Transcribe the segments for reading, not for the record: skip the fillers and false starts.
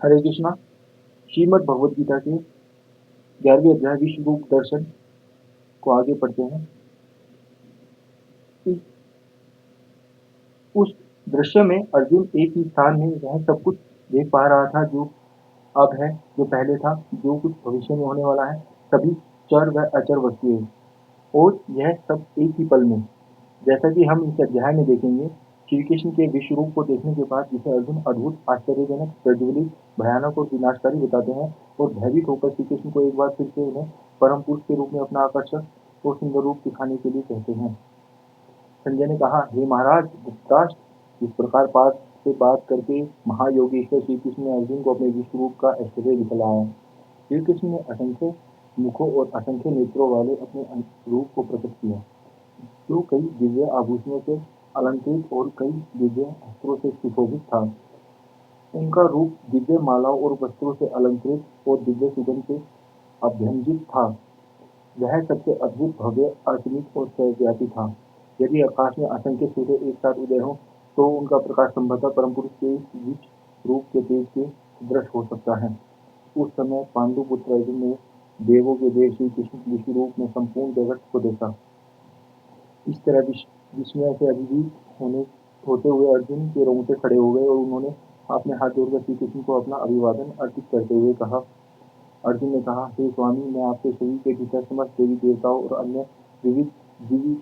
हरे कृष्णा। श्रीमद् भगवद गीता के 11वें अध्याय विश्व रूप दर्शन को आगे पढ़ते हैं। उस दृश्य में अर्जुन एक ही स्थान में वह सब कुछ देख पा रहा था जो अब है, जो पहले था, जो कुछ भविष्य में होने वाला है, सभी चर व अचर वस्तुएं, और यह सब एक ही पल में। जैसा कि हम इस अध्याय में देखेंगे, श्री कृष्ण के विश्व रूप को देखने के बाद जिसे अर्जुन अद्भुत, आश्चर्यजनक, प्रज्वलित, भयानक और विनाशकारी बताते हैं, और भयभीत होकर श्री कृष्ण को एक बार फिर से उन्हें परम पुरुष के रूप में अपना आकर्षक और सुंदर रूप दिखाने के लिए कहते हैं। संजय ने कहा, हे महाराज धृतराष्ट्र, इस प्रकार पास से बात करके महायोगेश्वर श्री कृष्ण ने अर्जुन को अपने विश्व रूप का ऐश्वर्य दिखलाया। श्री कृष्ण ने असंख्य मुखों और असंख्य नेत्रों वाले अपने रूप को प्रकट किया, जो कई दिव्य आभूषणों से अलंकृत और कई दिव्य अस्त्रों से सुशोभित था। उनका रूप दिव्य मालाओं और वस्त्रों से अलंकृत और दिव्य सुगंध से अभ्यंजित था। वह सबसे अद्भुत, भव्य, असीमित और सर्वव्यापी था। यदि आकाश में असंख्य सूर्य एक साथ उदय हो, तो उनका प्रकाश संभवतः परम पुरुष के विश्व रूप के तेज के सदृश हो सकता है। उस समय पांडुपुत्र अर्जुन ने देवों के देव श्री कृष्ण के विश्व रूप में संपूर्ण जगत को देखा। इस तरह विस्मय से अभिभूत होते हुए अर्जुन के रोंगटे खड़े हो गए और उन्होंने अपने हाथ जोड़कर श्री कृष्ण को अपना अभिवादन अर्पित करते हुए कहा। अर्जुन ने कहा, हे स्वामी, मैं आपके शरीर के भीतर समस्त देवी देवताओं और अन्य विविध जीवित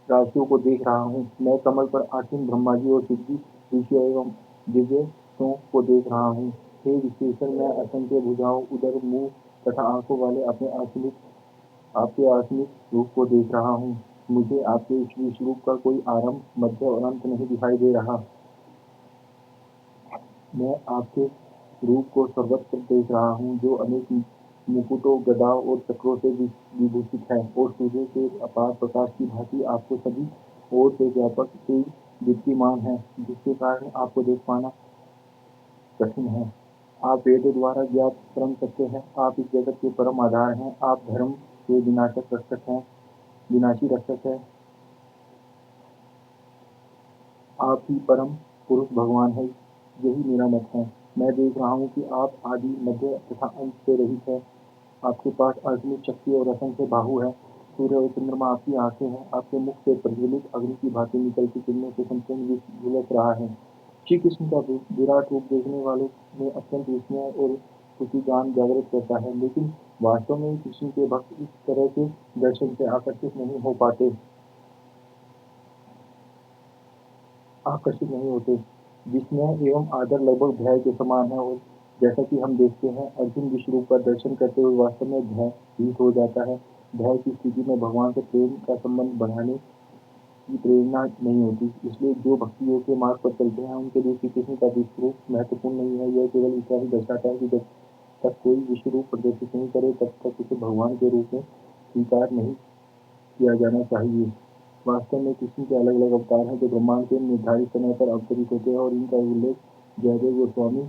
राशियों को देख रहा हूँ। मैं कमल पर आसीन ब्रह्मा जी और शिव जी, ऋषि एवं दिव्यों को देख रहा हूँ। हे विश्वेश्वर, मैं असंख्य भुजाओं, उदर, मुंह तथा आंखों वाले आपके आत्मिक रूप को देख रहा हूँ। मुझे आपके इस विश्व रूप का कोई आरंभ, मध्य और अंत नहीं दिखाई दे रहा। मैं आपके रूप को सर्वत्र देख रहा हूँ, जो अनेक मुकुटों, गदाओं और चक्रों से विभूषित है, और सूर्य के अपार प्रकाश की भांति आपको सभी ओर से व्यापक से दीप्तिमान है, जिसके कारण आपको देख पाना कठिन है। आप वेदों द्वारा ज्ञात परम सत्य हैं। आप इस जगत के परम आधार हैं। आप धर्म के विनाशी रक्षक हैं। आप ही परम पुरुष भगवान है। यही मेरा मत है। मैं देख रहा हूँ कि आप आदि, मध्य तथा अंत से रहित है। आपके पास असीमित शक्ति और असंख्य बाहु है। सूर्य और चंद्रमा आपकी आंखें हैं। आपके मुख से प्रज्वलित अग्नि की भांति निकलती किरणों से संपूर्ण विश्व झुलस रहा है। श्री कृष्ण का विराट रूप देखने वालों में अत्यंत विस्मय और खुशी गान जागृत करता है, लेकिन वास्तव में कृष्ण के भक्त इस तरह के दर्शन से आकर्षित नहीं होते। विस्मय एवं आदर लगभग भय के समान है, और जैसा कि हम देखते हैं, अर्जुन विश्व रूप का दर्शन करते हुए वास्तव में भयभीत हो जाता है। भय की स्थिति में भगवान से प्रेम का संबंध बढ़ाने की प्रेरणा नहीं होती। इसलिए जो भक्ति योग के मार्ग पर चलते हैं, उनके लिए श्री कृष्ण का विश्व रूप महत्वपूर्ण नहीं है। यह केवल इतना ही दर्शाता है कि जब तक कोई विश्व रूप प्रदर्शित नहीं करे, तब तक उसे भगवान के रूप में स्वीकार नहीं किया जाना चाहिए। वास्तव में कृष्ण के अलग अलग अवतार हैं, जो ब्रह्मांड के निर्धारित समय पर अवतरित होते हैं, और इनका उल्लेख जयदेव गोस्वामी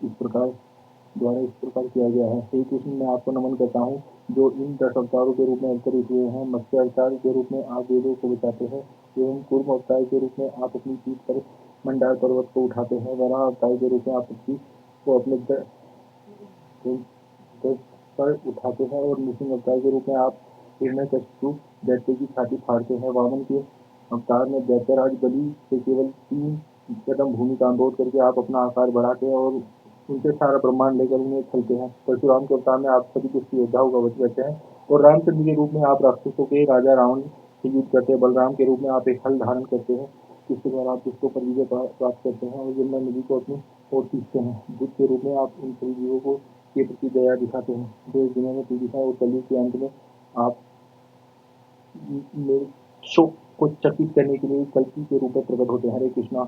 इस प्रकार किया गया है। हे कृष्ण, मैं आपको नमन करता हूँ, जो इन 10 अवतारों के रूप में अवतरित हुए हैं। मत्स्य अवतार के रूप में आप वेदों को बचाते हैं, एवं कूर्म अवतार के रूप में आप अपनी पीठ पर मंडार पर्वत को उठाते हैं। वराह अवतार के रूप में आप पृथ्वी को अपने गज पर उठाते हैं, और नृसिंह अवतार के रूप में आप हिरण्यकशिपु दैत्य की छाती फाड़ते हैं। वामन के अवतार में दैत्यराज बलि से केवल 3 कदम भूमि का अनुरोध करके आप अपना आकार बढ़ाते हैं और उनसे सारा ब्रह्मांड लेकर उन्हें छलते हैं। परशुराम के अवतार में आप सभी दुष्ट योद्धाओं का वध करते हैं, और रामचंद्र के रूप में आप राक्षसों के राजा रावण से युद्ध करते हैं। बलराम के रूप में आप एक हल धारण करते हैं, जिसके द्वारा आप दुष्टों पर विजय प्राप्त करते हैं और यमुना नदी को अपनी ओर खींचते हैं। बुद्ध के रूप में आप इन सभी जीवों के प्रति दया दिखाते हैं, जो इस दुनिया में पीड़ित है, और कलयुग के अंत में आप मेरे शोक को चकित करने के लिए कल्कि के रूप में प्रकट होते हैं। हरे कृष्णा।